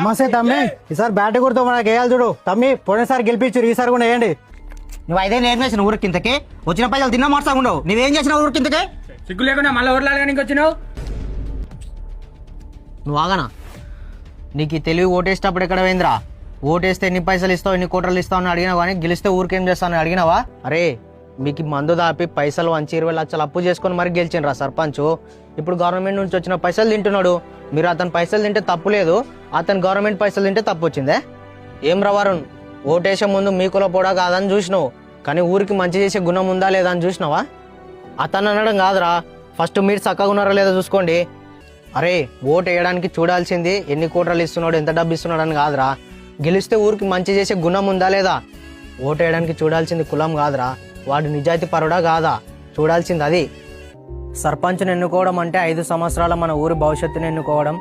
నమస్తే తమ్మి, ఈసారి బ్యాట్ గుర్తు మనకి వేయాలి చూడు. తమ్మి పోయినసారి గెలిపించు, ఈసారి కూడా వేయండి. నువ్వు ఐదే ఏం చేసినావు ఊరికి కిందకి వచ్చిన పైసలు తిన్నా మార్చా ఉండవు. నువ్వేం చేసినావు ఊరికి కిందకి? సిగ్గు లేకుండా మళ్ళీ ఊర్లాగా వచ్చినావు. నువ్వు ఆగనా? నీకు ఈ తెలివి ఓటేసేటప్పుడు ఎక్కడ పోయిందిరా? ఓటేస్తే ఎన్ని పైసలు ఇస్తావు, ఎన్ని కోటలు ఇస్తావు అని అడిగినావు, కానీ గెలిస్తే ఊరికేం చేస్తావు అడిగినావా? అరే మీకు మందు దాపి పైసలు 20 లక్షలు అప్పు చేసుకొని మరి గెలిచిండ్రా సర్పంచ్. ఇప్పుడు గవర్నమెంట్ నుంచి వచ్చిన పైసలు తింటున్నాడు. మీరు అతని పైసలు తింటే తప్పు లేదు, అతని గవర్నమెంట్ పైసలు తింటే తప్పు వచ్చిందే. ఏం రవారుణ్, ఓటేసే ముందు మీకులో కూడా కాదని చూసినావు, కానీ ఊరికి మంచి చేసే గుణం ఉందా లేదా అని చూసినావా? అతను అనడం కాదురా, ఫస్ట్ మీరు చక్కగా ఉన్నారో లేదో చూసుకోండి. అరే ఓటు వేయడానికి చూడాల్సింది ఎన్ని కోట్రలు ఇస్తున్నాడు, ఎంత డబ్బు ఇస్తున్నాడు అని కాదురా, గెలిస్తే ఊరికి మంచి చేసే గుణం ఉందా లేదా. ఓటు వేయడానికి చూడాల్సింది కులం కాదురా, వాడు నిజాయితీ పరుడా కాదా చూడాల్సింది అది. సర్పంచ్ని ఎన్నుకోవడం అంటే 5 సంవత్సరాల మన ఊరి భవిష్యత్తుని ఎన్నుకోవడం.